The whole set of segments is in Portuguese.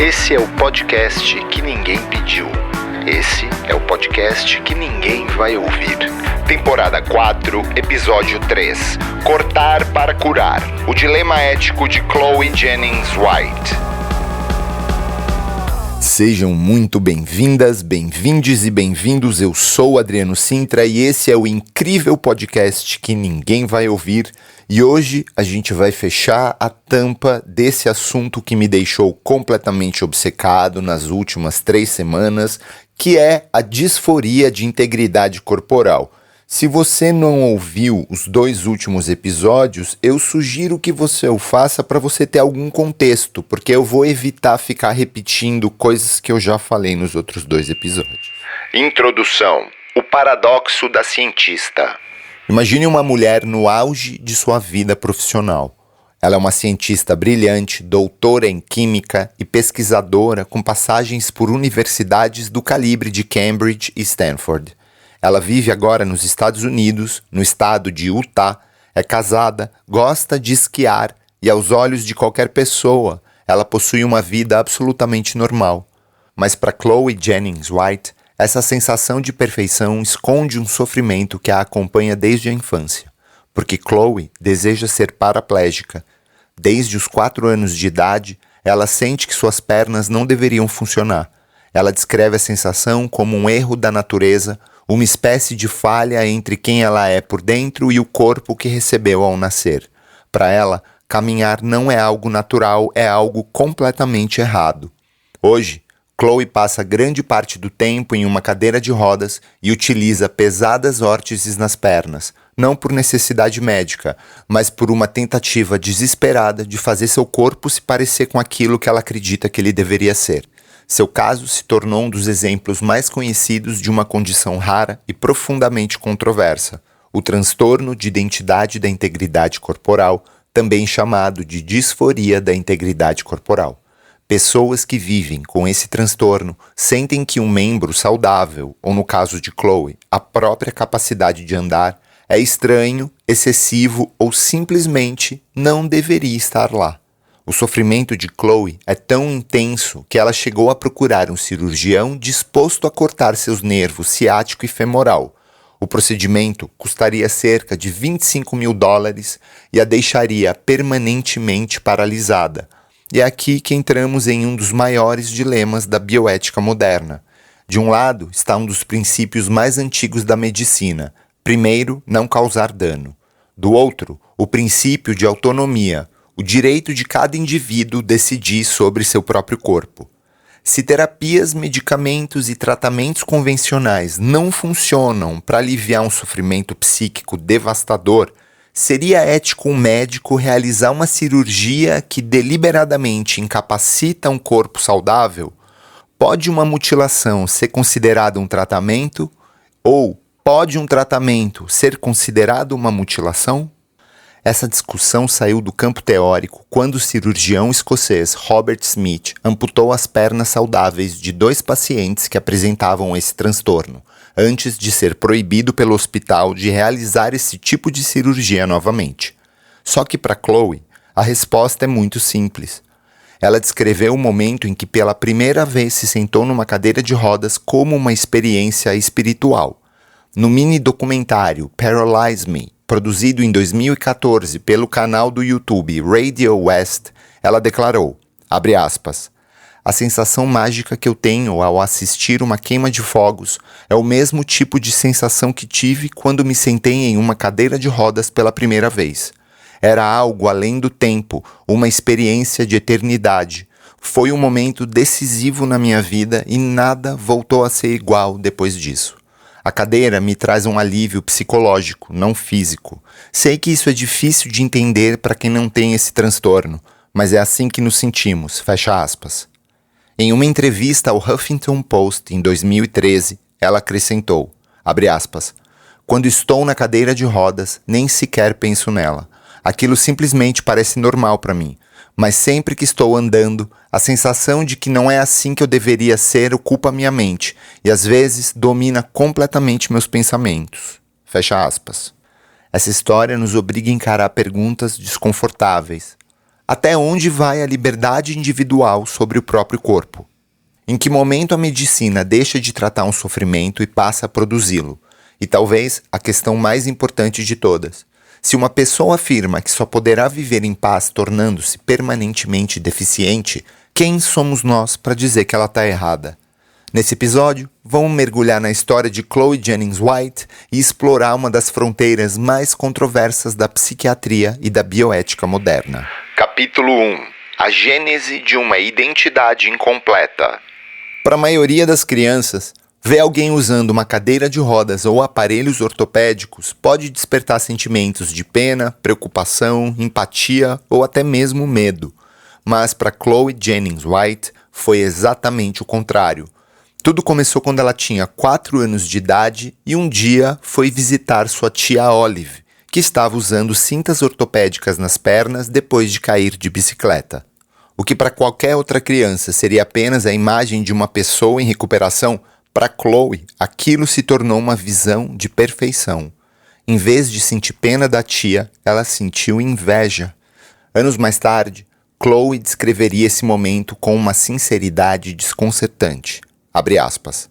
Esse é o podcast que ninguém pediu. Esse é o podcast que ninguém vai ouvir. Temporada 4, episódio 3. Cortar para curar. O dilema ético de Chloe Jennings White. Sejam muito bem-vindas, bem-vindes e bem-vindos. Eu sou Adriano Sintra e esse é o incrível podcast que ninguém vai ouvir. E hoje a gente vai fechar a tampa desse assunto que me deixou completamente obcecado nas últimas 3 semanas, que é a disforia de integridade corporal. Se você não ouviu os 2 últimos episódios, eu sugiro que você o faça para você ter algum contexto, porque eu vou evitar ficar repetindo coisas que eu já falei nos outros 2 episódios. Introdução: o paradoxo da cientista. Imagine uma mulher no auge de sua vida profissional. Ela é uma cientista brilhante, doutora em química e pesquisadora com passagens por universidades do calibre de Cambridge e Stanford. Ela vive agora nos Estados Unidos, no estado de Utah, é casada, gosta de esquiar e, aos olhos de qualquer pessoa, ela possui uma vida absolutamente normal. Mas para Chloe Jennings White, essa sensação de perfeição esconde um sofrimento que a acompanha desde a infância, porque Chloe deseja ser paraplégica. Desde os 4 anos de idade, ela sente que suas pernas não deveriam funcionar. Ela descreve a sensação como um erro da natureza, uma espécie de falha entre quem ela é por dentro e o corpo que recebeu ao nascer. Para ela, caminhar não é algo natural, é algo completamente errado. Hoje, Chloe passa grande parte do tempo em uma cadeira de rodas e utiliza pesadas órteses nas pernas, não por necessidade médica, mas por uma tentativa desesperada de fazer seu corpo se parecer com aquilo que ela acredita que ele deveria ser. Seu caso se tornou um dos exemplos mais conhecidos de uma condição rara e profundamente controversa, o transtorno de identidade da integridade corporal, também chamado de disforia da integridade corporal. Pessoas que vivem com esse transtorno sentem que um membro saudável, ou no caso de Chloe, a própria capacidade de andar, é estranho, excessivo ou simplesmente não deveria estar lá. O sofrimento de Chloe é tão intenso que ela chegou a procurar um cirurgião disposto a cortar seus nervos ciático e femoral. O procedimento custaria cerca de $25 mil e a deixaria permanentemente paralisada. E é aqui que entramos em um dos maiores dilemas da bioética moderna. De um lado está um dos princípios mais antigos da medicina: primeiro, não causar dano. Do outro, o princípio de autonomia, o direito de cada indivíduo decidir sobre seu próprio corpo. Se terapias, medicamentos e tratamentos convencionais não funcionam para aliviar um sofrimento psíquico devastador, seria ético um médico realizar uma cirurgia que deliberadamente incapacita um corpo saudável? Pode uma mutilação ser considerada um tratamento? Ou pode um tratamento ser considerado uma mutilação? Essa discussão saiu do campo teórico quando o cirurgião escocês Robert Smith amputou as pernas saudáveis de 2 pacientes que apresentavam esse transtorno, antes de ser proibido pelo hospital de realizar esse tipo de cirurgia novamente. Só que para Chloe, a resposta é muito simples. Ela descreveu o momento em que pela primeira vez se sentou numa cadeira de rodas como uma experiência espiritual. No mini-documentário Paralyze Me, produzido em 2014 pelo canal do YouTube Radio West, ela declarou, abre aspas, "A sensação mágica que eu tenho ao assistir uma queima de fogos é o mesmo tipo de sensação que tive quando me sentei em uma cadeira de rodas pela primeira vez. Era algo além do tempo, uma experiência de eternidade. Foi um momento decisivo na minha vida e nada voltou a ser igual depois disso. A cadeira me traz um alívio psicológico, não físico. Sei que isso é difícil de entender para quem não tem esse transtorno, mas é assim que nos sentimos", fecha aspas. Em uma entrevista ao Huffington Post em 2013, ela acrescentou, abre aspas, "Quando estou na cadeira de rodas, nem sequer penso nela. Aquilo simplesmente parece normal para mim. Mas sempre que estou andando, a sensação de que não é assim que eu deveria ser ocupa minha mente e às vezes domina completamente meus pensamentos." Fecha aspas. Essa história nos obriga a encarar perguntas desconfortáveis. Até onde vai a liberdade individual sobre o próprio corpo? Em que momento a medicina deixa de tratar um sofrimento e passa a produzi-lo? E talvez a questão mais importante de todas: se uma pessoa afirma que só poderá viver em paz tornando-se permanentemente deficiente, quem somos nós para dizer que ela está errada? Nesse episódio, vamos mergulhar na história de Chloe Jennings White e explorar uma das fronteiras mais controversas da psiquiatria e da bioética moderna. Capítulo 1. A gênese de uma identidade incompleta. Para a maioria das crianças, ver alguém usando uma cadeira de rodas ou aparelhos ortopédicos pode despertar sentimentos de pena, preocupação, empatia ou até mesmo medo. Mas para Chloe Jennings White foi exatamente o contrário. Tudo começou quando ela tinha 4 anos de idade e um dia foi visitar sua tia Olive, que estava usando cintas ortopédicas nas pernas depois de cair de bicicleta. O que para qualquer outra criança seria apenas a imagem de uma pessoa em recuperação, para Chloe aquilo se tornou uma visão de perfeição. Em vez de sentir pena da tia, ela sentiu inveja. Anos mais tarde, Chloe descreveria esse momento com uma sinceridade desconcertante. Abre aspas.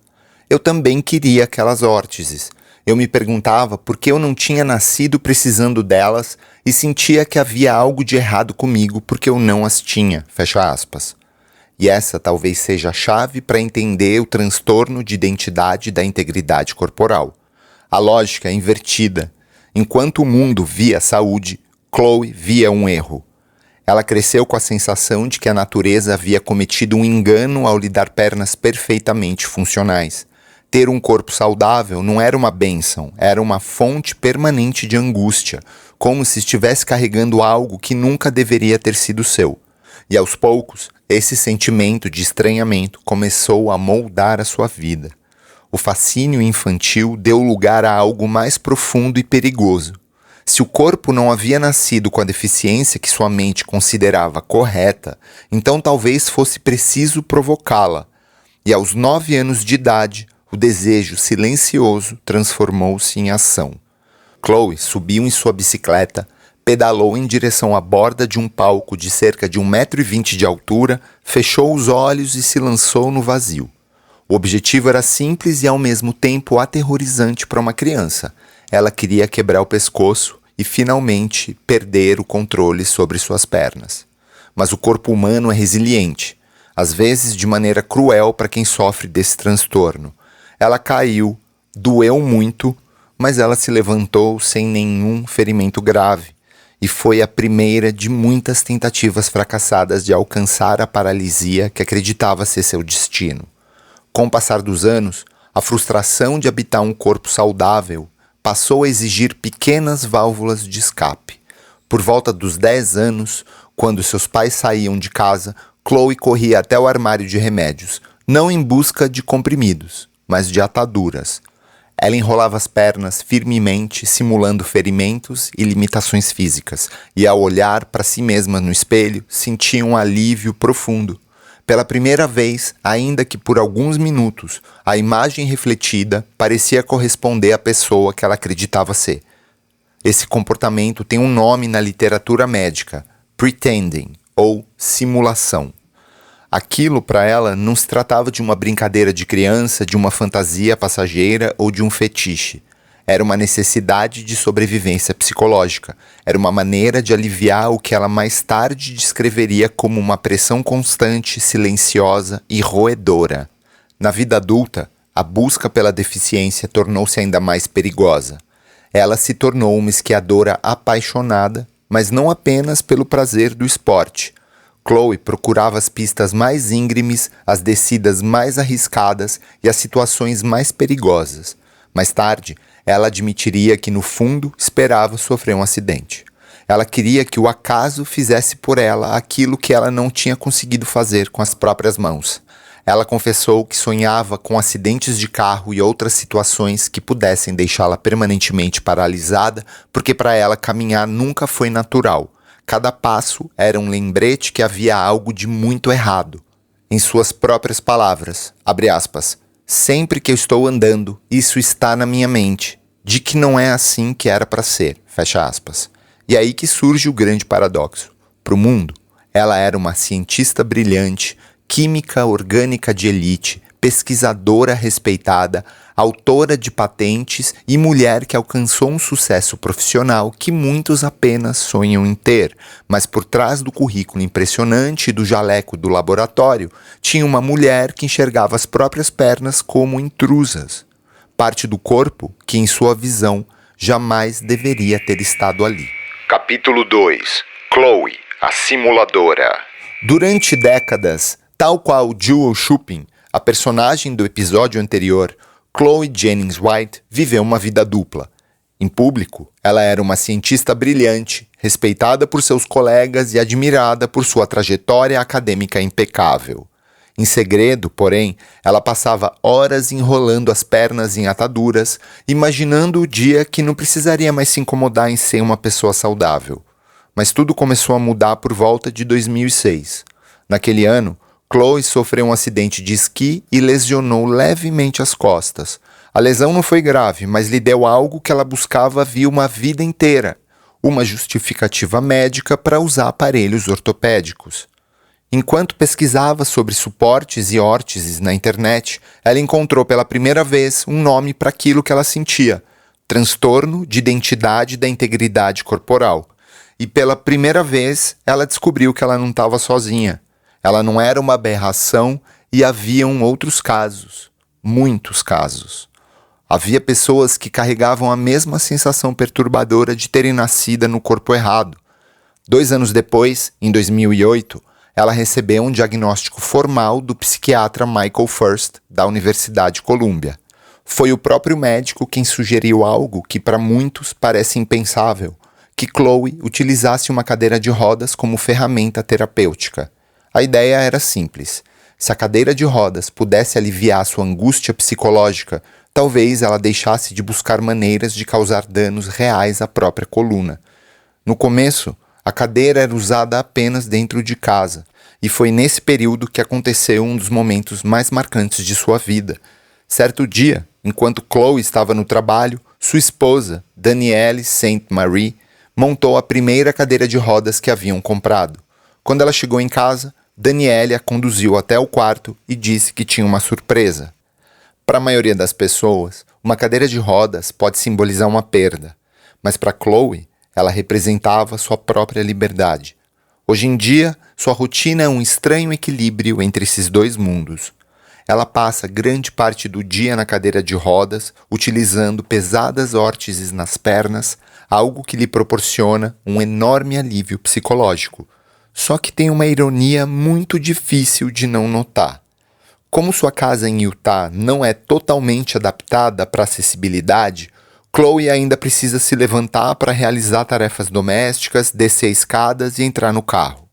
Eu também queria aquelas órteses. Eu me perguntava por que eu não tinha nascido precisando delas e sentia que havia algo de errado comigo porque eu não as tinha. Fecha aspas. E essa talvez seja a chave para entender o transtorno de identidade da integridade corporal. A lógica é invertida. Enquanto o mundo via saúde, Chloe via um erro. Ela cresceu com a sensação de que a natureza havia cometido um engano ao lhe dar pernas perfeitamente funcionais. Ter um corpo saudável não era uma bênção, era uma fonte permanente de angústia, como se estivesse carregando algo que nunca deveria ter sido seu. E aos poucos, esse sentimento de estranhamento começou a moldar a sua vida. O fascínio infantil deu lugar a algo mais profundo e perigoso. Se o corpo não havia nascido com a deficiência que sua mente considerava correta, então talvez fosse preciso provocá-la. E aos 9 anos de idade, o desejo silencioso transformou-se em ação. Chloe subiu em sua bicicleta, pedalou em direção à borda de um palco de cerca de 1,20 m de altura, fechou os olhos e se lançou no vazio. O objetivo era simples e ao mesmo tempo aterrorizante para uma criança. Ela queria quebrar o pescoço e finalmente perder o controle sobre suas pernas. Mas o corpo humano é resiliente, às vezes de maneira cruel para quem sofre desse transtorno. Ela caiu, doeu muito, mas ela se levantou sem nenhum ferimento grave e foi a primeira de muitas tentativas fracassadas de alcançar a paralisia que acreditava ser seu destino. Com o passar dos anos, a frustração de habitar um corpo saudável passou a exigir pequenas válvulas de escape. Por volta dos 10 anos, quando seus pais saíam de casa, Chloe corria até o armário de remédios, não em busca de comprimidos, mas de ataduras. Ela enrolava as pernas firmemente, simulando ferimentos e limitações físicas, e ao olhar para si mesma no espelho, sentia um alívio profundo. Pela primeira vez, ainda que por alguns minutos, a imagem refletida parecia corresponder à pessoa que ela acreditava ser. Esse comportamento tem um nome na literatura médica: pretending, ou simulação. Aquilo, para ela, não se tratava de uma brincadeira de criança, de uma fantasia passageira ou de um fetiche. Era uma necessidade de sobrevivência psicológica. Era uma maneira de aliviar o que ela mais tarde descreveria como uma pressão constante, silenciosa e roedora. Na vida adulta, a busca pela deficiência tornou-se ainda mais perigosa. Ela se tornou uma esquiadora apaixonada, mas não apenas pelo prazer do esporte. Chloe procurava as pistas mais íngremes, as descidas mais arriscadas e as situações mais perigosas. Mais tarde, ela admitiria que no fundo esperava sofrer um acidente. Ela queria que o acaso fizesse por ela aquilo que ela não tinha conseguido fazer com as próprias mãos. Ela confessou que sonhava com acidentes de carro e outras situações que pudessem deixá-la permanentemente paralisada, porque para ela caminhar nunca foi natural. Cada passo era um lembrete que havia algo de muito errado. Em suas próprias palavras, abre aspas, sempre que eu estou andando, isso está na minha mente, de que não é assim que era para ser, fecha aspas. E aí que surge o grande paradoxo. Para o mundo, Ela era uma cientista brilhante, química orgânica de elite, pesquisadora respeitada, autora de patentes e mulher que alcançou um sucesso profissional que muitos apenas sonham em ter, mas por trás do currículo impressionante e do jaleco do laboratório, tinha uma mulher que enxergava as próprias pernas como intrusas, parte do corpo que, em sua visão, jamais deveria ter estado ali. Capítulo 2. Chloe, a simuladora. Durante décadas, tal qual Jewel Shupin, a personagem do episódio anterior, Chloe Jennings White viveu uma vida dupla. Em público, ela era uma cientista brilhante, respeitada por seus colegas e admirada por sua trajetória acadêmica impecável. Em segredo, porém, ela passava horas enrolando as pernas em ataduras, imaginando o dia que não precisaria mais se incomodar em ser uma pessoa saudável. Mas tudo começou a mudar por volta de 2006. Naquele ano, Chloe sofreu um acidente de esqui e lesionou levemente as costas. A lesão não foi grave, mas lhe deu algo que ela buscava havia uma vida inteira: uma justificativa médica para usar aparelhos ortopédicos. Enquanto pesquisava sobre suportes e órteses na internet, ela encontrou pela primeira vez um nome para aquilo que ela sentia: transtorno de identidade da integridade corporal. E pela primeira vez, ela descobriu que ela não estava sozinha. Ela não era uma aberração e haviam outros casos, muitos casos. Havia pessoas que carregavam a mesma sensação perturbadora de terem nascido no corpo errado. 2 anos depois, em 2008, ela recebeu um diagnóstico formal do psiquiatra Michael First, da Universidade Columbia. Foi o próprio médico quem sugeriu algo que para muitos parece impensável: que Chloe utilizasse uma cadeira de rodas como ferramenta terapêutica. A ideia era simples: se a cadeira de rodas pudesse aliviar sua angústia psicológica, talvez ela deixasse de buscar maneiras de causar danos reais à própria coluna. No começo, a cadeira era usada apenas dentro de casa, e foi nesse período que aconteceu um dos momentos mais marcantes de sua vida. Certo dia, enquanto Chloe estava no trabalho, sua esposa, Danielle St. Marie, montou a primeira cadeira de rodas que haviam comprado. Quando ela chegou em casa, Danielle a conduziu até o quarto e disse que tinha uma surpresa. Para a maioria das pessoas, uma cadeira de rodas pode simbolizar uma perda, mas para Chloe, ela representava sua própria liberdade. Hoje em dia, sua rotina é um estranho equilíbrio entre esses dois mundos. Ela passa grande parte do dia na cadeira de rodas, utilizando pesadas órteses nas pernas, algo que lhe proporciona um enorme alívio psicológico. Só que tem uma ironia muito difícil de não notar. Como sua casa em Utah não é totalmente adaptada para acessibilidade, Chloe ainda precisa se levantar para realizar tarefas domésticas, descer escadas e entrar no carro.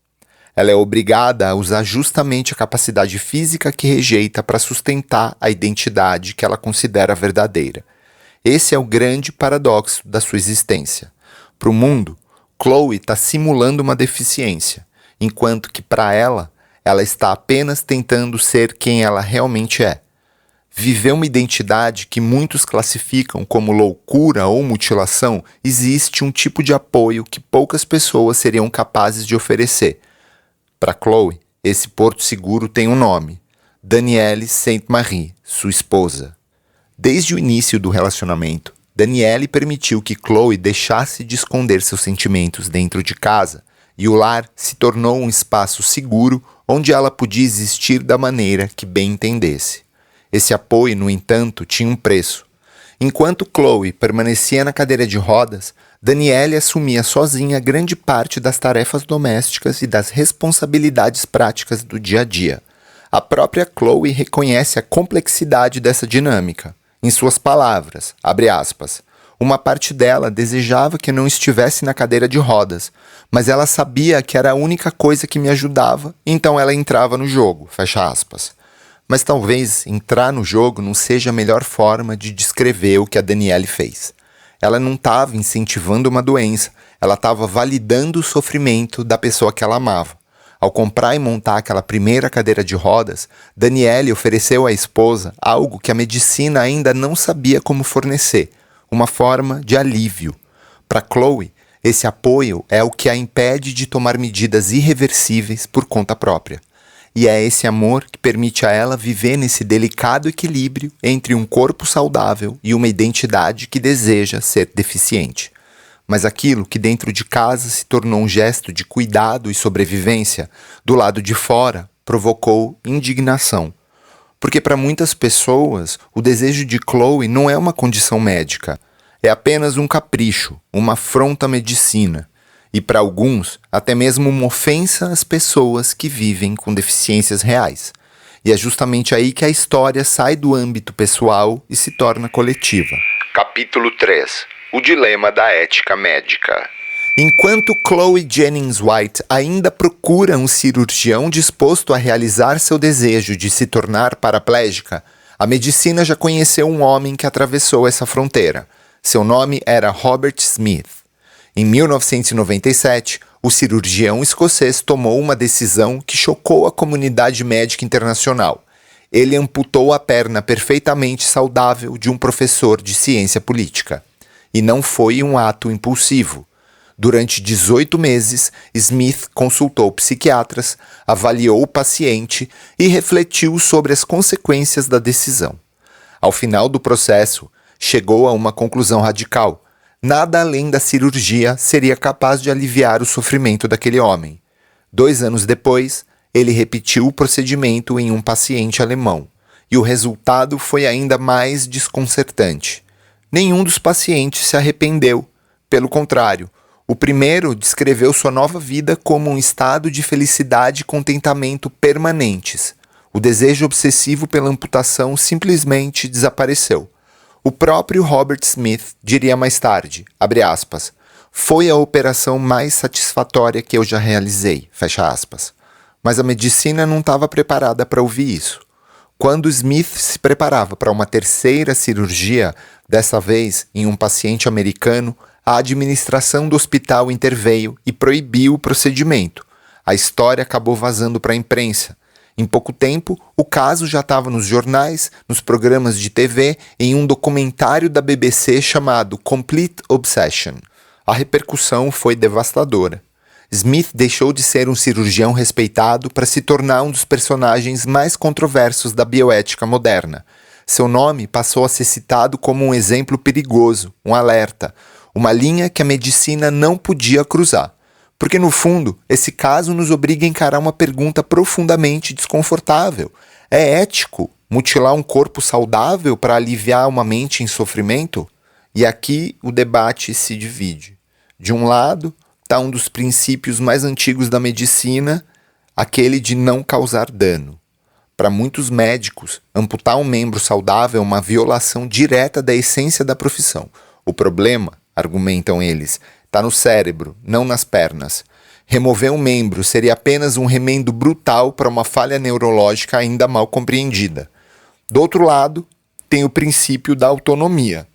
Ela é obrigada a usar justamente a capacidade física que rejeita para sustentar a identidade que ela considera verdadeira. Esse é o grande paradoxo da sua existência. Para o mundo, Chloe está simulando uma deficiência, enquanto que para ela está apenas tentando ser quem ela realmente é. Viver uma identidade que muitos classificam como loucura ou mutilação, existe um tipo de apoio que poucas pessoas seriam capazes de oferecer. Para Chloe, esse porto seguro tem um nome: Danielle St. Marie, sua esposa. Desde o início do relacionamento, Danielle permitiu que Chloe deixasse de esconder seus sentimentos dentro de casa, e o lar se tornou um espaço seguro onde ela podia existir da maneira que bem entendesse. Esse apoio, no entanto, tinha um preço. Enquanto Chloe permanecia na cadeira de rodas, Danielle assumia sozinha grande parte das tarefas domésticas e das responsabilidades práticas do dia a dia. A própria Chloe reconhece a complexidade dessa dinâmica. Em suas palavras, abre aspas, uma parte dela desejava que eu não estivesse na cadeira de rodas, mas ela sabia que era a única coisa que me ajudava, então ela entrava no jogo, fecha aspas. Mas talvez entrar no jogo não seja a melhor forma de descrever o que a Danielle fez. Ela não estava incentivando uma doença, ela estava validando o sofrimento da pessoa que ela amava. Ao comprar e montar aquela primeira cadeira de rodas, Danielle ofereceu à esposa algo que a medicina ainda não sabia como fornecer: uma forma de alívio. Para Chloe, Esse apoio é o que a impede de tomar medidas irreversíveis por conta própria. E é esse amor que permite a ela viver nesse delicado equilíbrio entre um corpo saudável e uma identidade que deseja ser deficiente. Mas aquilo que dentro de casa se tornou um gesto de cuidado e sobrevivência, do lado de fora provocou indignação. Porque para muitas pessoas, o desejo de Chloe não é uma condição médica, é apenas um capricho, uma afronta à medicina. E para alguns, até mesmo uma ofensa às pessoas que vivem com deficiências reais. E é justamente aí que a história sai do âmbito pessoal e se torna coletiva. Capítulo 3. O dilema da ética médica. Enquanto Chloe Jennings White ainda procura um cirurgião disposto a realizar seu desejo de se tornar paraplégica, a medicina já conheceu um homem que atravessou essa fronteira. Seu nome era Robert Smith. Em 1997, o cirurgião escocês tomou uma decisão que chocou a comunidade médica internacional. Ele amputou a perna perfeitamente saudável de um professor de ciência política. E não foi um ato impulsivo. Durante 18 meses, Smith consultou psiquiatras, avaliou o paciente e refletiu sobre as consequências da decisão. Ao final do processo, chegou a uma conclusão radical. Nada além da cirurgia seria capaz de aliviar o sofrimento daquele homem. 2 anos depois, ele repetiu o procedimento em um paciente alemão. E o resultado foi ainda mais desconcertante. Nenhum dos pacientes se arrependeu. Pelo contrário, o primeiro descreveu sua nova vida como um estado de felicidade e contentamento permanentes. O desejo obsessivo pela amputação simplesmente desapareceu. O próprio Robert Smith diria mais tarde, abre aspas, foi a operação mais satisfatória que eu já realizei, fecha aspas. Mas a medicina não estava preparada para ouvir isso. Quando Smith se preparava para uma terceira cirurgia, dessa vez em um paciente americano, a administração do hospital interveio e proibiu o procedimento. A história acabou vazando para a imprensa. Em pouco tempo, o caso já estava nos jornais, nos programas de TV, em um documentário da BBC chamado Complete Obsession. A repercussão foi devastadora. Smith deixou de ser um cirurgião respeitado para se tornar um dos personagens mais controversos da bioética moderna. Seu nome passou a ser citado como um exemplo perigoso, um alerta, uma linha que a medicina não podia cruzar. Porque, no fundo, esse caso nos obriga a encarar uma pergunta profundamente desconfortável. É ético mutilar um corpo saudável para aliviar uma mente em sofrimento? E aqui o debate se divide. De um lado, está um dos princípios mais antigos da medicina, aquele de não causar dano. Para muitos médicos, amputar um membro saudável é uma violação direta da essência da profissão. O problema, argumentam eles, está no cérebro, não nas pernas. Remover um membro seria apenas um remendo brutal para uma falha neurológica ainda mal compreendida. Do outro lado, tem o princípio da autonomia.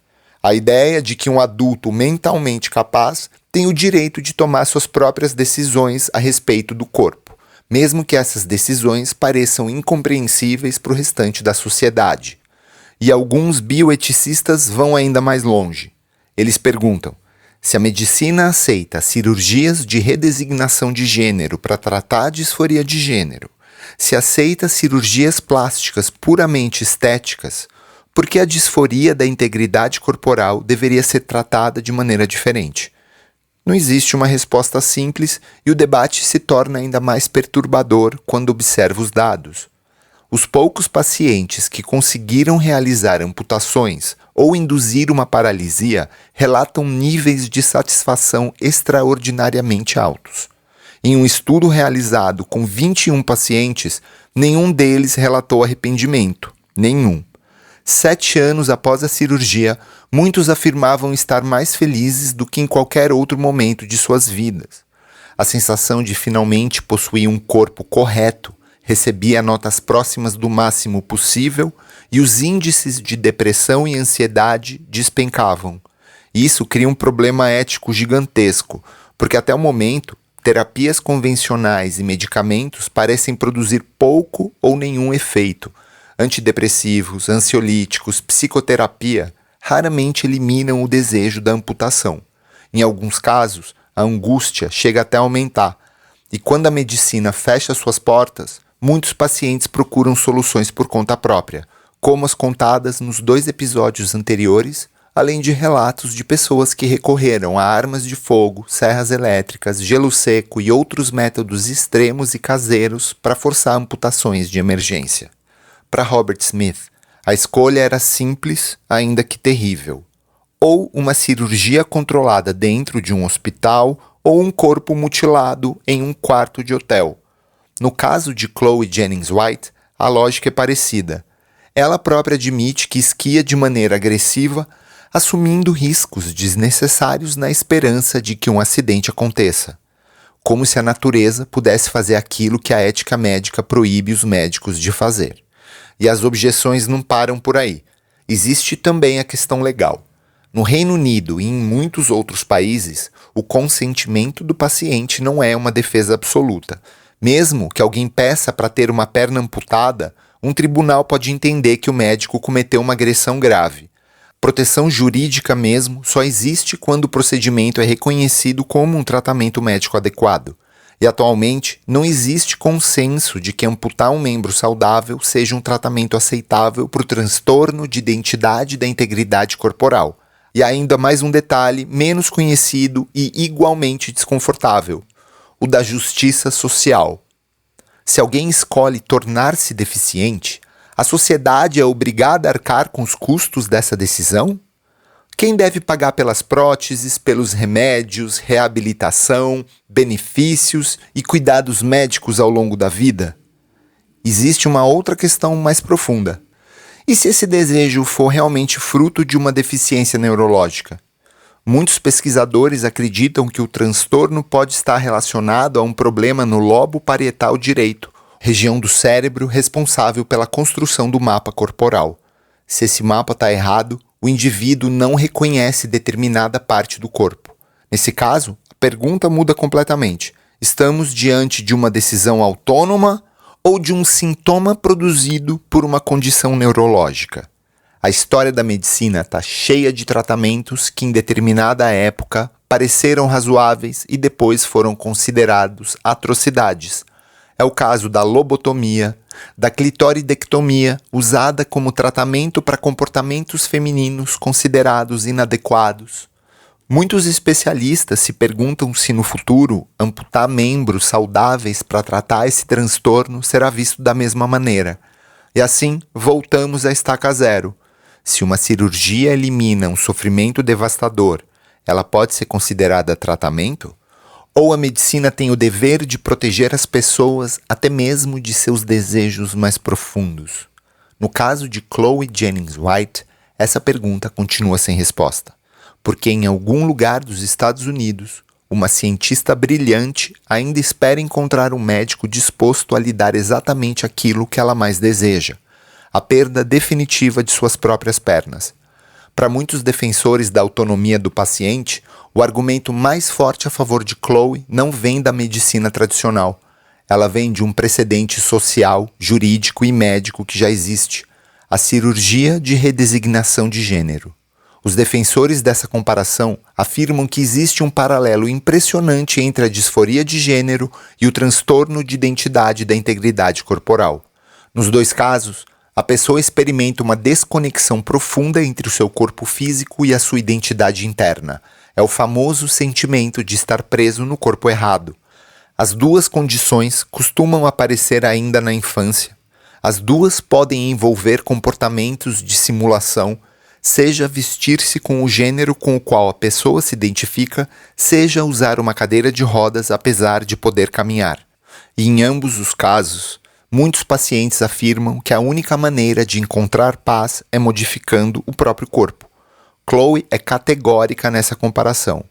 A ideia de que um adulto mentalmente capaz tem o direito de tomar suas próprias decisões a respeito do corpo, mesmo que essas decisões pareçam incompreensíveis para o restante da sociedade. E alguns bioeticistas vão ainda mais longe. Eles perguntam: se a medicina aceita cirurgias de redesignação de gênero para tratar a disforia de gênero, se aceita cirurgias plásticas puramente estéticas, por que a disforia da integridade corporal deveria ser tratada de maneira diferente? Não existe uma resposta simples e o debate se torna ainda mais perturbador quando observa os dados. Os poucos pacientes que conseguiram realizar amputações ou induzir uma paralisia relatam níveis de satisfação extraordinariamente altos. Em um estudo realizado com 21 pacientes, nenhum deles relatou arrependimento. Nenhum. 7 anos após a cirurgia, muitos afirmavam estar mais felizes do que em qualquer outro momento de suas vidas. A sensação de finalmente possuir um corpo correto recebia notas próximas do máximo possível e os índices de depressão e ansiedade despencavam. Isso cria um problema ético gigantesco, porque até o momento, terapias convencionais e medicamentos parecem produzir pouco ou nenhum efeito. Antidepressivos, ansiolíticos, psicoterapia raramente eliminam o desejo da amputação. Em alguns casos, a angústia chega até a aumentar. E quando a medicina fecha suas portas, muitos pacientes procuram soluções por conta própria, como as contadas nos 2 episódios anteriores, além de relatos de pessoas que recorreram a armas de fogo, serras elétricas, gelo seco e outros métodos extremos e caseiros para forçar amputações de emergência. Para Robert Smith, a escolha era simples, ainda que terrível. Ou uma cirurgia controlada dentro de um hospital, ou um corpo mutilado em um quarto de hotel. No caso de Chloe Jennings White, a lógica é parecida. Ela própria admite que esquia de maneira agressiva, assumindo riscos desnecessários na esperança de que um acidente aconteça. Como se a natureza pudesse fazer aquilo que a ética médica proíbe os médicos de fazer. E as objeções não param por aí. Existe também a questão legal. No Reino Unido e em muitos outros países, o consentimento do paciente não é uma defesa absoluta. Mesmo que alguém peça para ter uma perna amputada, um tribunal pode entender que o médico cometeu uma agressão grave. Proteção jurídica mesmo só existe quando o procedimento é reconhecido como um tratamento médico adequado. E atualmente não existe consenso de que amputar um membro saudável seja um tratamento aceitável para o transtorno de identidade da integridade corporal. E ainda mais um detalhe menos conhecido e igualmente desconfortável, o da justiça social. Se alguém escolhe tornar-se deficiente, a sociedade é obrigada a arcar com os custos dessa decisão? Quem deve pagar pelas próteses, pelos remédios, reabilitação, benefícios e cuidados médicos ao longo da vida? Existe uma outra questão mais profunda. E se esse desejo for realmente fruto de uma deficiência neurológica? Muitos pesquisadores acreditam que o transtorno pode estar relacionado a um problema no lobo parietal direito, região do cérebro responsável pela construção do mapa corporal. Se esse mapa está errado, o indivíduo não reconhece determinada parte do corpo. Nesse caso, a pergunta muda completamente. Estamos diante de uma decisão autônoma ou de um sintoma produzido por uma condição neurológica? A história da medicina está cheia de tratamentos que em determinada época pareceram razoáveis e depois foram considerados atrocidades. É o caso da lobotomia, da clitoridectomia, usada como tratamento para comportamentos femininos considerados inadequados. Muitos especialistas se perguntam se no futuro amputar membros saudáveis para tratar esse transtorno será visto da mesma maneira. E assim, voltamos à estaca zero. Se uma cirurgia elimina um sofrimento devastador, ela pode ser considerada tratamento? Ou a medicina tem o dever de proteger as pessoas até mesmo de seus desejos mais profundos? No caso de Chloe Jennings White, essa pergunta continua sem resposta, porque em algum lugar dos Estados Unidos, uma cientista brilhante ainda espera encontrar um médico disposto a lhe dar exatamente aquilo que ela mais deseja, a perda definitiva de suas próprias pernas. Para muitos defensores da autonomia do paciente, o argumento mais forte a favor de Chloe não vem da medicina tradicional. Ela vem de um precedente social, jurídico e médico que já existe, a cirurgia de redesignação de gênero. Os defensores dessa comparação afirmam que existe um paralelo impressionante entre a disforia de gênero e o transtorno de identidade da integridade corporal. Nos 2 casos, a pessoa experimenta uma desconexão profunda entre o seu corpo físico e a sua identidade interna. É o famoso sentimento de estar preso no corpo errado. As 2 condições costumam aparecer ainda na infância. As 2 podem envolver comportamentos de simulação, seja vestir-se com o gênero com o qual a pessoa se identifica, seja usar uma cadeira de rodas apesar de poder caminhar. E em ambos os casos, muitos pacientes afirmam que a única maneira de encontrar paz é modificando o próprio corpo. Chloe é categórica nessa comparação.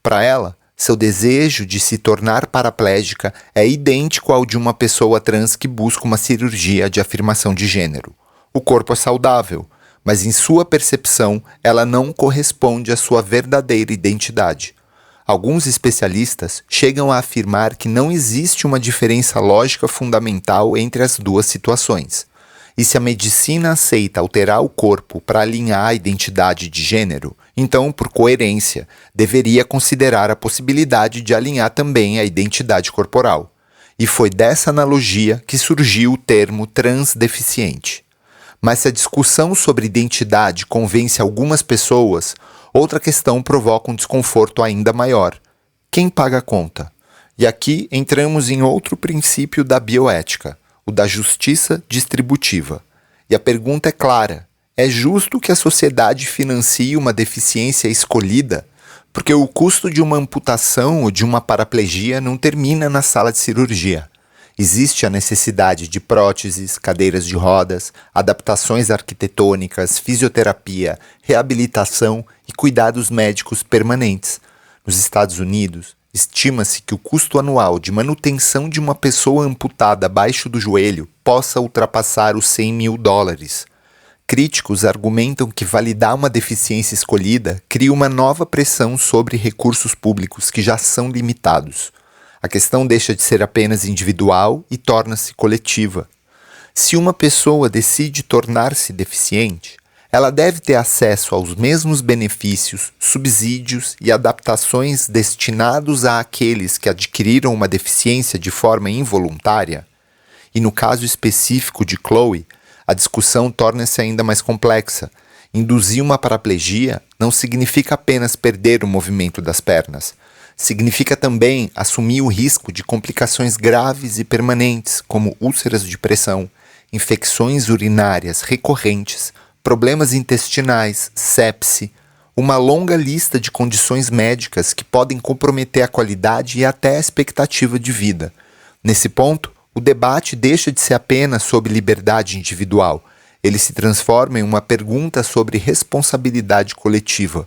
Para ela, seu desejo de se tornar paraplégica é idêntico ao de uma pessoa trans que busca uma cirurgia de afirmação de gênero. O corpo é saudável, mas em sua percepção, ela não corresponde à sua verdadeira identidade. Alguns especialistas chegam a afirmar que não existe uma diferença lógica fundamental entre as 2 situações. E se a medicina aceita alterar o corpo para alinhar a identidade de gênero, então, por coerência, deveria considerar a possibilidade de alinhar também a identidade corporal. E foi dessa analogia que surgiu o termo transdeficiente. Mas se a discussão sobre identidade convence algumas pessoas, outra questão provoca um desconforto ainda maior. Quem paga a conta? E aqui entramos em outro princípio da bioética, o da justiça distributiva. E a pergunta é clara: é justo que a sociedade financie uma deficiência escolhida? Porque o custo de uma amputação ou de uma paraplegia não termina na sala de cirurgia. Existe a necessidade de próteses, cadeiras de rodas, adaptações arquitetônicas, fisioterapia, reabilitação e cuidados médicos permanentes. Nos Estados Unidos, estima-se que o custo anual de manutenção de uma pessoa amputada abaixo do joelho possa ultrapassar os $100.000. Críticos argumentam que validar uma deficiência escolhida cria uma nova pressão sobre recursos públicos que já são limitados. A questão deixa de ser apenas individual e torna-se coletiva. Se uma pessoa decide tornar-se deficiente, ela deve ter acesso aos mesmos benefícios, subsídios e adaptações destinados àqueles que adquiriram uma deficiência de forma involuntária? E no caso específico de Chloe, a discussão torna-se ainda mais complexa. Induzir uma paraplegia não significa apenas perder o movimento das pernas. Significa também assumir o risco de complicações graves e permanentes, como úlceras de pressão, infecções urinárias recorrentes, problemas intestinais, sepse, uma longa lista de condições médicas que podem comprometer a qualidade e até a expectativa de vida. Nesse ponto, o debate deixa de ser apenas sobre liberdade individual. Ele se transforma em uma pergunta sobre responsabilidade coletiva.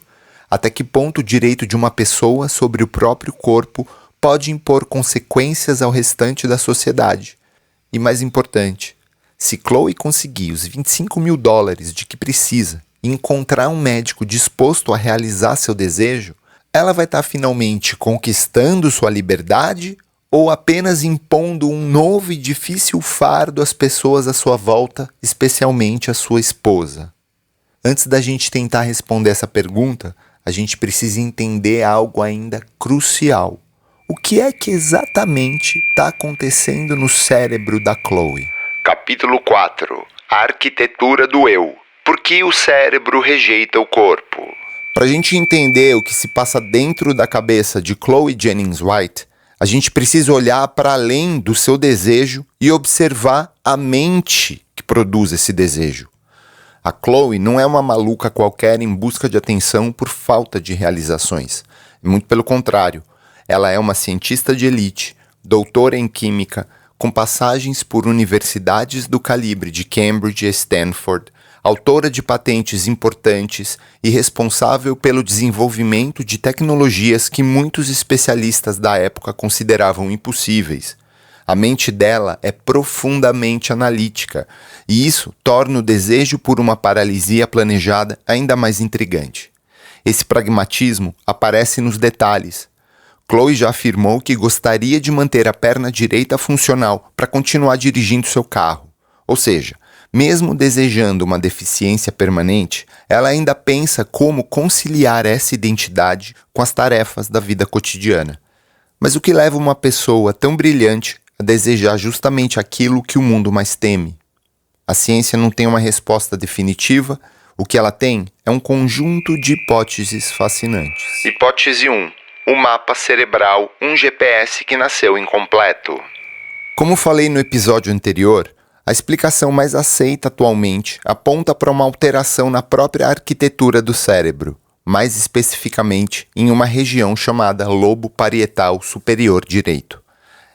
Até que ponto o direito de uma pessoa sobre o próprio corpo pode impor consequências ao restante da sociedade? E mais importante, se Chloe conseguir os $25.000 de que precisa e encontrar um médico disposto a realizar seu desejo, ela vai estar finalmente conquistando sua liberdade ou apenas impondo um novo e difícil fardo às pessoas à sua volta, especialmente à sua esposa? Antes da gente tentar responder essa pergunta, a gente precisa entender algo ainda crucial. O que é que exatamente está acontecendo no cérebro da Chloe? Capítulo 4. A arquitetura do eu. Por que o cérebro rejeita o corpo? Para a gente entender o que se passa dentro da cabeça de Chloe Jennings White, a gente precisa olhar para além do seu desejo e observar a mente que produz esse desejo. A Chloe não é uma maluca qualquer em busca de atenção por falta de realizações. Muito pelo contrário, ela é uma cientista de elite, doutora em química, com passagens por universidades do calibre de Cambridge e Stanford, autora de patentes importantes e responsável pelo desenvolvimento de tecnologias que muitos especialistas da época consideravam impossíveis. A mente dela é profundamente analítica, e isso torna o desejo por uma paralisia planejada ainda mais intrigante. Esse pragmatismo aparece nos detalhes. Chloe já afirmou que gostaria de manter a perna direita funcional para continuar dirigindo seu carro. Ou seja, mesmo desejando uma deficiência permanente, ela ainda pensa como conciliar essa identidade com as tarefas da vida cotidiana. Mas o que leva uma pessoa tão brilhante a desejar justamente aquilo que o mundo mais teme? A ciência não tem uma resposta definitiva, o que ela tem é um conjunto de hipóteses fascinantes. Hipótese 1. O mapa cerebral, um GPS que nasceu incompleto. Como falei no episódio anterior, a explicação mais aceita atualmente aponta para uma alteração na própria arquitetura do cérebro, mais especificamente em uma região chamada lobo parietal superior direito.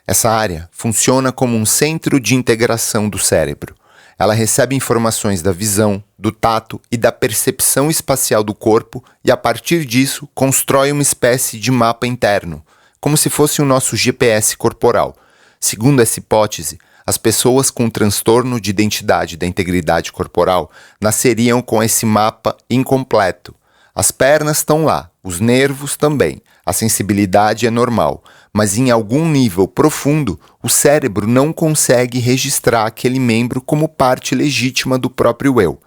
Essa área funciona como um centro de integração do cérebro. Ela recebe informações da visão, do tato e da percepção espacial do corpo e, a partir disso, constrói uma espécie de mapa interno, como se fosse o nosso GPS corporal. Segundo essa hipótese, as pessoas com transtorno de identidade da integridade corporal nasceriam com esse mapa incompleto. As pernas estão lá, os nervos também, a sensibilidade é normal, mas em algum nível profundo, o cérebro não consegue registrar aquele membro como parte legítima do próprio eu.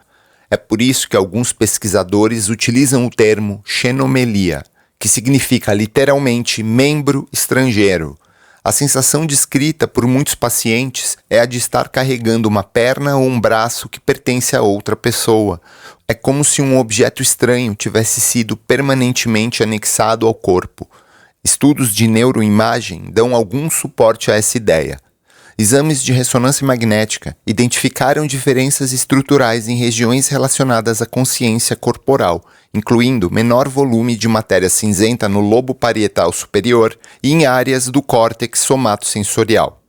É por isso que alguns pesquisadores utilizam o termo xenomelia, que significa literalmente membro estrangeiro. A sensação descrita por muitos pacientes é a de estar carregando uma perna ou um braço que pertence a outra pessoa. É como se um objeto estranho tivesse sido permanentemente anexado ao corpo. Estudos de neuroimagem dão algum suporte a essa ideia. Exames de ressonância magnética identificaram diferenças estruturais em regiões relacionadas à consciência corporal, incluindo menor volume de matéria cinzenta no lobo parietal superior e em áreas do córtex somatosensorial.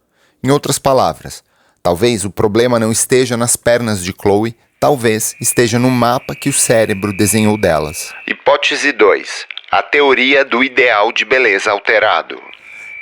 Em outras palavras, talvez o problema não esteja nas pernas de Chloe, talvez esteja no mapa que o cérebro desenhou delas. Hipótese 2. A teoria do ideal de beleza alterado.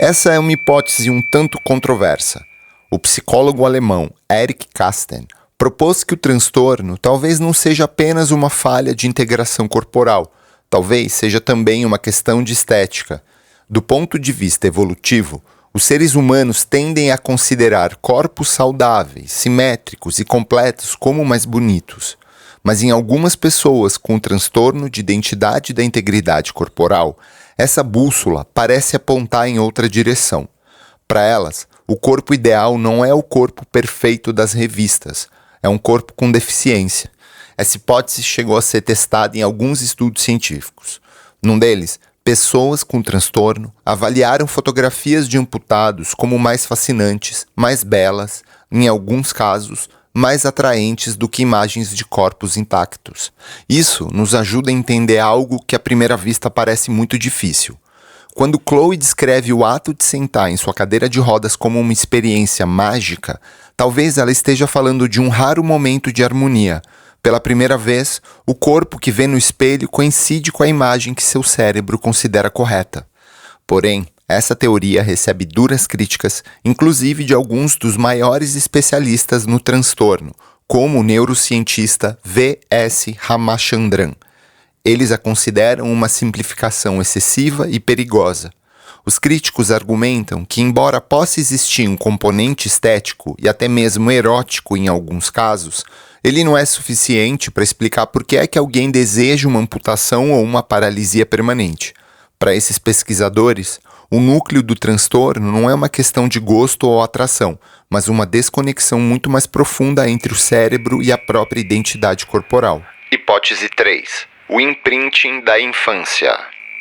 Essa é uma hipótese um tanto controversa. O psicólogo alemão Erich Kästner propôs que o transtorno talvez não seja apenas uma falha de integração corporal, talvez seja também uma questão de estética. Do ponto de vista evolutivo, os seres humanos tendem a considerar corpos saudáveis, simétricos e completos como mais bonitos. Mas em algumas pessoas com transtorno de identidade da integridade corporal, essa bússola parece apontar em outra direção. Para elas, o corpo ideal não é o corpo perfeito das revistas, é um corpo com deficiência. Essa hipótese chegou a ser testada em alguns estudos científicos. Num deles, pessoas com transtorno avaliaram fotografias de amputados como mais fascinantes, mais belas, em alguns casos, mais atraentes do que imagens de corpos intactos. Isso nos ajuda a entender algo que à primeira vista parece muito difícil. Quando Chloe descreve o ato de sentar em sua cadeira de rodas como uma experiência mágica, talvez ela esteja falando de um raro momento de harmonia. Pela primeira vez, o corpo que vê no espelho coincide com a imagem que seu cérebro considera correta. Porém, essa teoria recebe duras críticas, inclusive de alguns dos maiores especialistas no transtorno, como o neurocientista V.S. Ramachandran. Eles a consideram uma simplificação excessiva e perigosa. Os críticos argumentam que, embora possa existir um componente estético e até mesmo erótico em alguns casos, ele não é suficiente para explicar por que é que alguém deseja uma amputação ou uma paralisia permanente. Para esses pesquisadores, o núcleo do transtorno não é uma questão de gosto ou atração, mas uma desconexão muito mais profunda entre o cérebro e a própria identidade corporal. Hipótese 3. O imprinting da infância.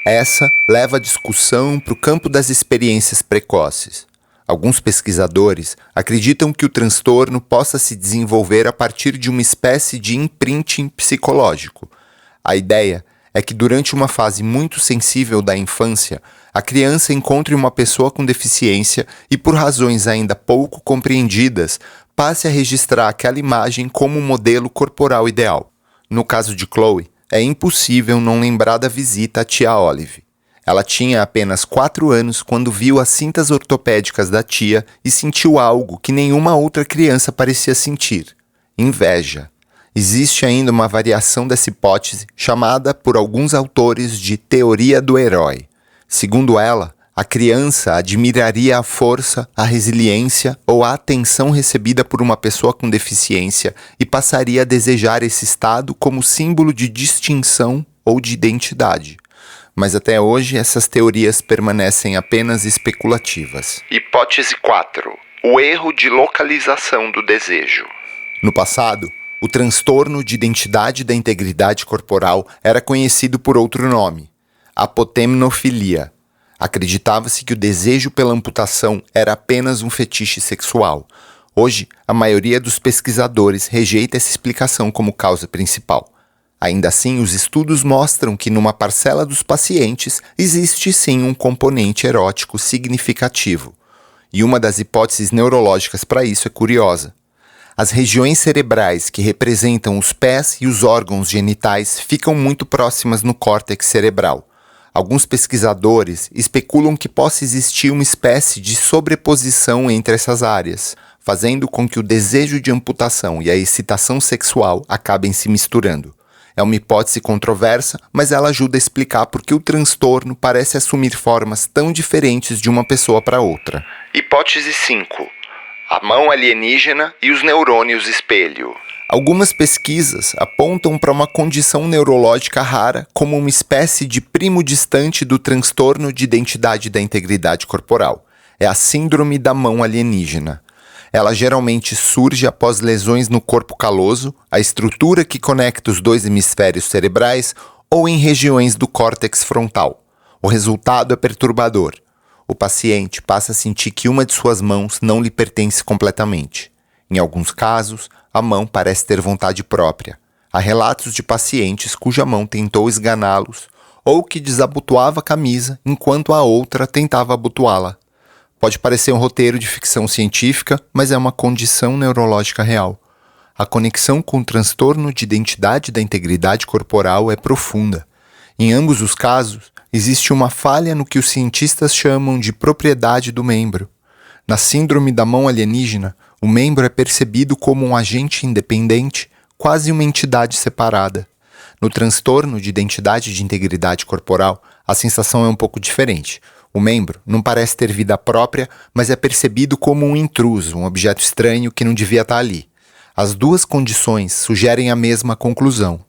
Essa leva a discussão para o campo das experiências precoces. Alguns pesquisadores acreditam que o transtorno possa se desenvolver a partir de uma espécie de imprinting psicológico. A ideia é que durante uma fase muito sensível da infância, a criança encontre uma pessoa com deficiência e, por razões ainda pouco compreendidas, passe a registrar aquela imagem como um modelo corporal ideal. No caso de Chloe, é impossível não lembrar da visita à tia Olive. Ela tinha apenas 4 anos quando viu as cintas ortopédicas da tia e sentiu algo que nenhuma outra criança parecia sentir: inveja. Existe ainda uma variação dessa hipótese chamada por alguns autores de teoria do herói. Segundo ela, a criança admiraria a força, a resiliência ou a atenção recebida por uma pessoa com deficiência e passaria a desejar esse estado como símbolo de distinção ou de identidade. Mas até hoje essas teorias permanecem apenas especulativas. Hipótese 4. O erro de localização do desejo. No passado, o transtorno de identidade da integridade corporal era conhecido por outro nome: apotemnofilia. Acreditava-se que o desejo pela amputação era apenas um fetiche sexual. Hoje, a maioria dos pesquisadores rejeita essa explicação como causa principal. Ainda assim, os estudos mostram que numa parcela dos pacientes existe sim um componente erótico significativo. E uma das hipóteses neurológicas para isso é curiosa. As regiões cerebrais que representam os pés e os órgãos genitais ficam muito próximas no córtex cerebral. Alguns pesquisadores especulam que possa existir uma espécie de sobreposição entre essas áreas, fazendo com que o desejo de amputação e a excitação sexual acabem se misturando. É uma hipótese controversa, mas ela ajuda a explicar por que o transtorno parece assumir formas tão diferentes de uma pessoa para outra. Hipótese 5. A mão alienígena e os neurônios espelho. Algumas pesquisas apontam para uma condição neurológica rara como uma espécie de primo distante do transtorno de identidade da integridade corporal. É a síndrome da mão alienígena. Ela geralmente surge após lesões no corpo caloso, a estrutura que conecta os dois hemisférios cerebrais ou em regiões do córtex frontal. O resultado é perturbador. O paciente passa a sentir que uma de suas mãos não lhe pertence completamente. Em alguns casos, a mão parece ter vontade própria. Há relatos de pacientes cuja mão tentou esganá-los ou que desabotoava a camisa enquanto a outra tentava abotoá-la. Pode parecer um roteiro de ficção científica, mas é uma condição neurológica real. A conexão com o transtorno de identidade da integridade corporal é profunda. Em ambos os casos, existe uma falha no que os cientistas chamam de propriedade do membro. Na síndrome da mão alienígena, o membro é percebido como um agente independente, quase uma entidade separada. No transtorno de identidade de integridade corporal, a sensação é um pouco diferente. O membro não parece ter vida própria, mas é percebido como um intruso, um objeto estranho que não devia estar ali. As duas condições sugerem a mesma conclusão,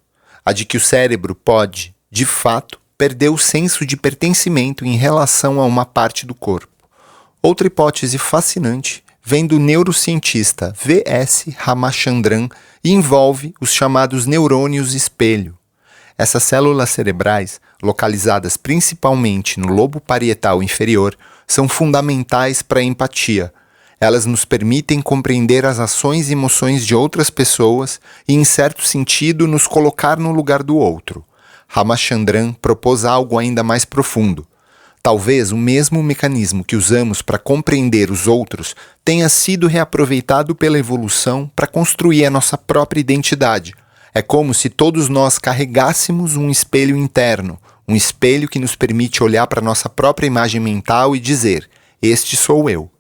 a de que o cérebro pode, de fato, perder o senso de pertencimento em relação a uma parte do corpo. Outra hipótese fascinante vem do neurocientista V.S. Ramachandran e envolve os chamados neurônios espelho. Essas células cerebrais, localizadas principalmente no lobo parietal inferior, são fundamentais para a empatia. Elas nos permitem compreender as ações e emoções de outras pessoas e, em certo sentido, nos colocar no lugar do outro. Ramachandran propôs algo ainda mais profundo. Talvez o mesmo mecanismo que usamos para compreender os outros tenha sido reaproveitado pela evolução para construir a nossa própria identidade. É como se todos nós carregássemos um espelho interno, um espelho que nos permite olhar para a nossa própria imagem mental e dizer: este sou eu.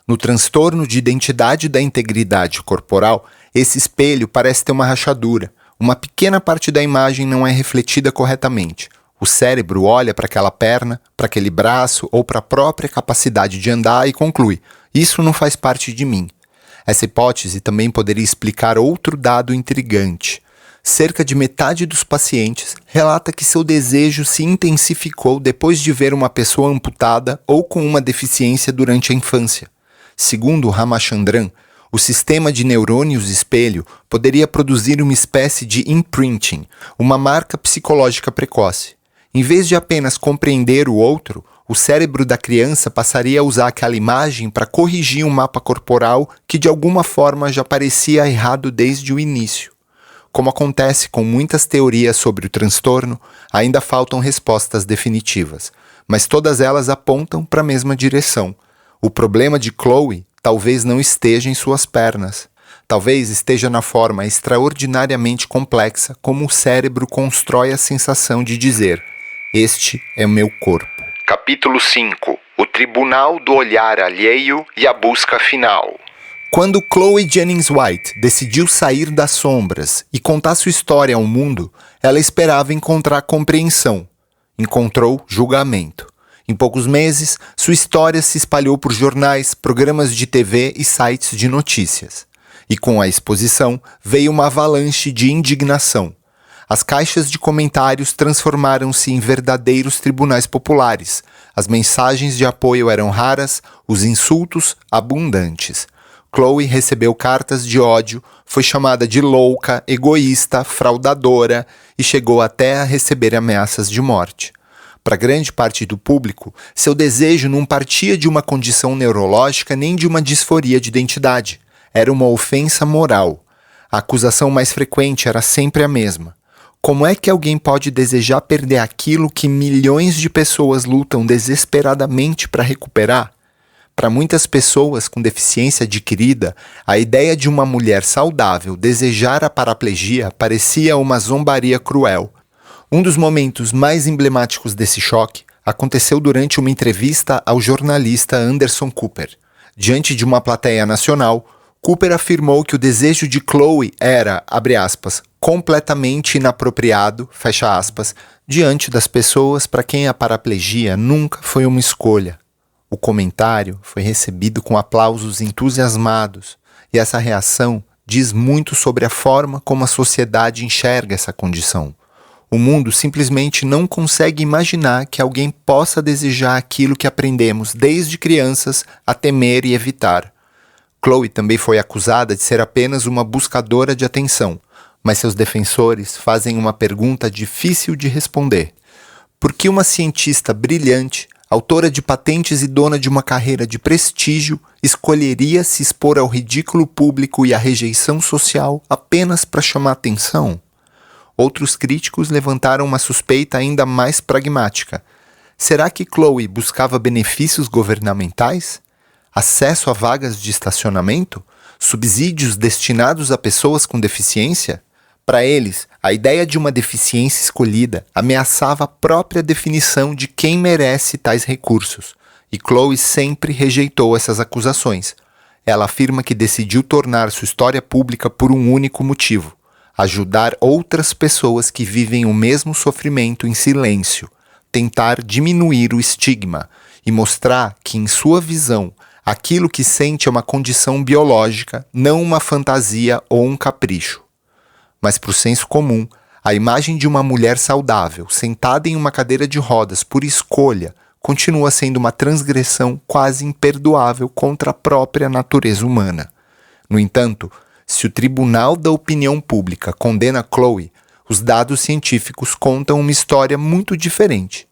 No transtorno de identidade da integridade corporal, esse espelho parece ter uma rachadura. Uma pequena parte da imagem não é refletida corretamente. O cérebro olha para aquela perna, para aquele braço ou para a própria capacidade de andar e conclui: isso não faz parte de mim. Essa hipótese também poderia explicar outro dado intrigante. Cerca de metade dos pacientes relata que seu desejo se intensificou depois de ver uma pessoa amputada ou com uma deficiência durante a infância. Segundo Ramachandran, o sistema de neurônios espelho poderia produzir uma espécie de imprinting, uma marca psicológica precoce. Em vez de apenas compreender o outro, o cérebro da criança passaria a usar aquela imagem para corrigir um mapa corporal que de alguma forma já parecia errado desde o início. Como acontece com muitas teorias sobre o transtorno, ainda faltam respostas definitivas, mas todas elas apontam para a mesma direção. O problema de Chloe talvez não esteja em suas pernas. Talvez esteja na forma extraordinariamente complexa como o cérebro constrói a sensação de dizer: este é o meu corpo. Capítulo 5. O Tribunal do Olhar Alheio e a Busca Final. Quando Chloe Jennings White decidiu sair das sombras e contar sua história ao mundo, ela esperava encontrar compreensão. Encontrou julgamento. Em poucos meses, sua história se espalhou por jornais, programas de TV e sites de notícias. E com a exposição, veio uma avalanche de indignação. As caixas de comentários transformaram-se em verdadeiros tribunais populares. As mensagens de apoio eram raras, os insultos abundantes. Chloe recebeu cartas de ódio, foi chamada de louca, egoísta, fraudadora e chegou até a receber ameaças de morte. Para grande parte do público, seu desejo não partia de uma condição neurológica nem de uma disforia de identidade. Era uma ofensa moral. A acusação mais frequente era sempre a mesma. Como é que alguém pode desejar perder aquilo que milhões de pessoas lutam desesperadamente para recuperar? Para muitas pessoas com deficiência adquirida, a ideia de uma mulher saudável desejar a paraplegia parecia uma zombaria cruel. Um dos momentos mais emblemáticos desse choque aconteceu durante uma entrevista ao jornalista Anderson Cooper. Diante de uma plateia nacional, Cooper afirmou que o desejo de Chloe era, abre aspas, completamente inapropriado, fecha aspas, diante das pessoas para quem a paraplegia nunca foi uma escolha. O comentário foi recebido com aplausos entusiasmados, e essa reação diz muito sobre a forma como a sociedade enxerga essa condição. O mundo simplesmente não consegue imaginar que alguém possa desejar aquilo que aprendemos desde crianças a temer e evitar. Chloe também foi acusada de ser apenas uma buscadora de atenção, mas seus defensores fazem uma pergunta difícil de responder. Por que uma cientista brilhante, autora de patentes e dona de uma carreira de prestígio, escolheria se expor ao ridículo público e à rejeição social apenas para chamar atenção? Outros críticos levantaram uma suspeita ainda mais pragmática. Será que Chloe buscava benefícios governamentais? Acesso a vagas de estacionamento? Subsídios destinados a pessoas com deficiência? Para eles, a ideia de uma deficiência escolhida ameaçava a própria definição de quem merece tais recursos, e Chloe sempre rejeitou essas acusações. Ela afirma que decidiu tornar sua história pública por um único motivo: ajudar outras pessoas que vivem o mesmo sofrimento em silêncio, tentar diminuir o estigma e mostrar que, em sua visão, aquilo que sente é uma condição biológica, não uma fantasia ou um capricho. Mas para o senso comum, a imagem de uma mulher saudável, sentada em uma cadeira de rodas por escolha, continua sendo uma transgressão quase imperdoável contra a própria natureza humana. No entanto, se o Tribunal da Opinião Pública condena Chloe, os dados científicos contam uma história muito diferente.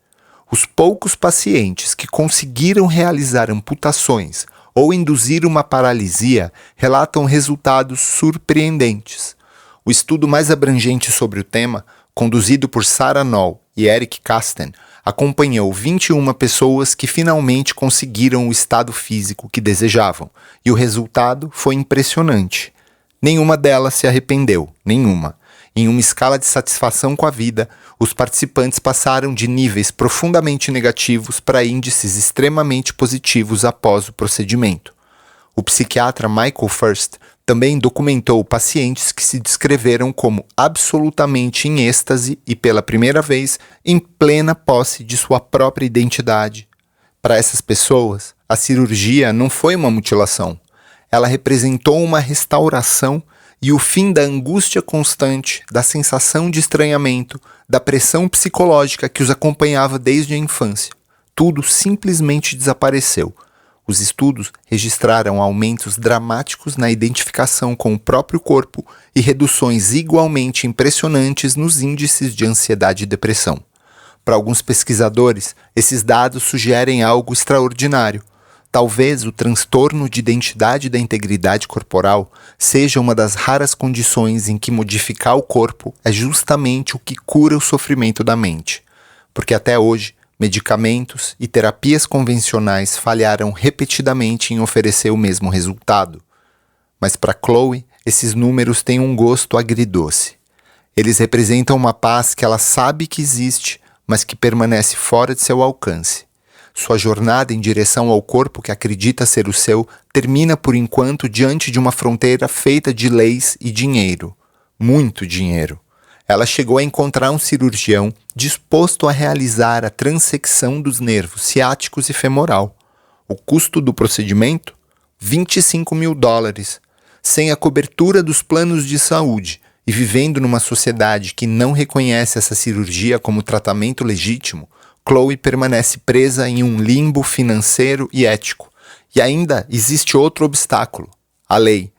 Os poucos pacientes que conseguiram realizar amputações ou induzir uma paralisia relatam resultados surpreendentes. O estudo mais abrangente sobre o tema, conduzido por Sarah Noll e Eric Kasten, acompanhou 21 pessoas que finalmente conseguiram o estado físico que desejavam, e o resultado foi impressionante. Nenhuma delas se arrependeu, nenhuma. Em uma escala de satisfação com a vida, os participantes passaram de níveis profundamente negativos para índices extremamente positivos após o procedimento. O psiquiatra Michael First também documentou pacientes que se descreveram como absolutamente em êxtase e, pela primeira vez, em plena posse de sua própria identidade. Para essas pessoas, a cirurgia não foi uma mutilação. Ela representou uma restauração e o fim da angústia constante, da sensação de estranhamento, da pressão psicológica que os acompanhava desde a infância. Tudo simplesmente desapareceu. Os estudos registraram aumentos dramáticos na identificação com o próprio corpo e reduções igualmente impressionantes nos índices de ansiedade e depressão. Para alguns pesquisadores, esses dados sugerem algo extraordinário. Talvez o transtorno de identidade da integridade corporal seja uma das raras condições em que modificar o corpo é justamente o que cura o sofrimento da mente. Porque até hoje, medicamentos e terapias convencionais falharam repetidamente em oferecer o mesmo resultado. Mas para Chloe, esses números têm um gosto agridoce. Eles representam uma paz que ela sabe que existe, mas que permanece fora de seu alcance. Sua jornada em direção ao corpo que acredita ser o seu termina por enquanto diante de uma fronteira feita de leis e dinheiro. Muito dinheiro. Ela chegou a encontrar um cirurgião disposto a realizar a transecção dos nervos ciáticos e femoral. O custo do procedimento? $25.000. Sem a cobertura dos planos de saúde e vivendo numa sociedade que não reconhece essa cirurgia como tratamento legítimo, Chloe permanece presa em um limbo financeiro e ético. E ainda existe outro obstáculo: a lei.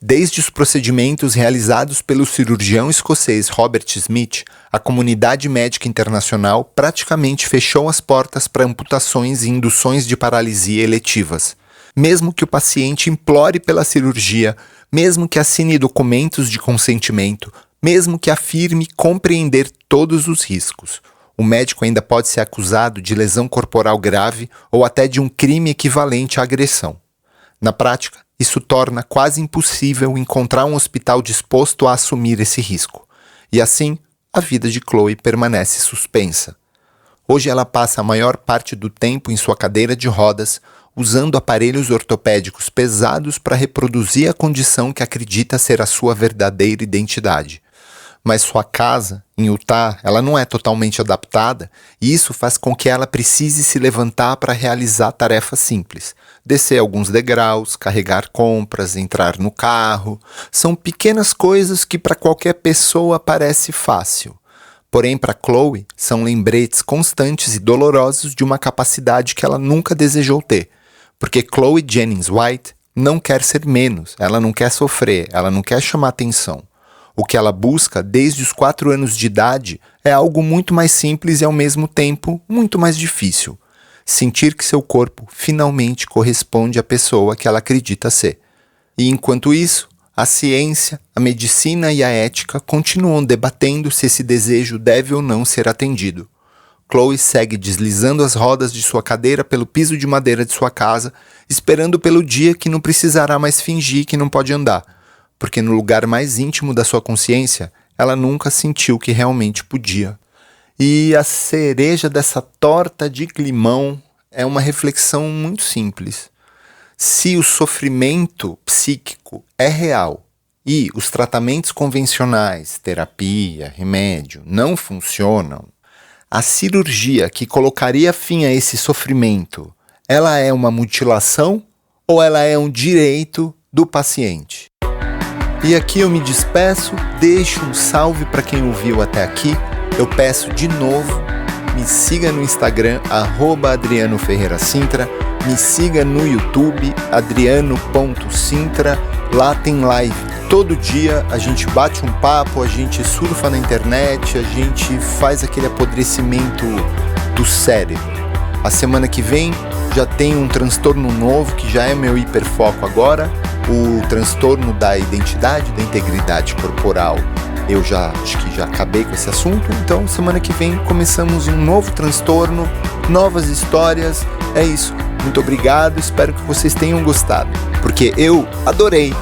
Desde os procedimentos realizados pelo cirurgião escocês Robert Smith, a comunidade médica internacional praticamente fechou as portas para amputações e induções de paralisia eletivas. Mesmo que o paciente implore pela cirurgia, mesmo que assine documentos de consentimento, mesmo que afirme compreender todos os riscos, o médico ainda pode ser acusado de lesão corporal grave ou até de um crime equivalente à agressão. Na prática, isso torna quase impossível encontrar um hospital disposto a assumir esse risco. E assim, a vida de Chloe permanece suspensa. Hoje ela passa a maior parte do tempo em sua cadeira de rodas, usando aparelhos ortopédicos pesados para reproduzir a condição que acredita ser a sua verdadeira identidade. mas sua casa, em Utah, ela não é totalmente adaptada e isso faz com que ela precise se levantar para realizar tarefas simples. Descer alguns degraus, carregar compras, entrar no carro. São pequenas coisas que para qualquer pessoa parece fácil. Porém, para Chloe, são lembretes constantes e dolorosos de uma capacidade que ela nunca desejou ter. Porque Chloe Jennings White não quer ser menos, ela não quer sofrer, ela não quer chamar atenção. O que ela busca desde os 4 anos de idade é algo muito mais simples e ao mesmo tempo muito mais difícil. Sentir que seu corpo finalmente corresponde à pessoa que ela acredita ser. E enquanto isso, a ciência, a medicina e a ética continuam debatendo se esse desejo deve ou não ser atendido. Chloe segue deslizando as rodas de sua cadeira pelo piso de madeira de sua casa, esperando pelo dia que não precisará mais fingir que não pode andar, porque no lugar mais íntimo da sua consciência, ela nunca sentiu que realmente podia. E a cereja dessa torta de climão é uma reflexão muito simples. Se o sofrimento psíquico é real e os tratamentos convencionais, terapia, remédio, não funcionam, a cirurgia que colocaria fim a esse sofrimento, ela é uma mutilação ou ela é um direito do paciente? E aqui eu me despeço, deixo um salve para quem ouviu até aqui. Eu peço de novo, me siga no Instagram, @AdrianoFerreiraSintra, me siga no YouTube, adriano.sintra, lá tem live. Todo dia a gente bate um papo, a gente surfa na internet, a gente faz aquele apodrecimento do cérebro. A semana que vem já tem um transtorno novo, que já é meu hiperfoco agora, o transtorno da identidade, da integridade corporal. Eu acho que já acabei com esse assunto, então semana que vem começamos um novo transtorno, novas histórias, é isso. Muito obrigado, espero que vocês tenham gostado, porque eu adorei.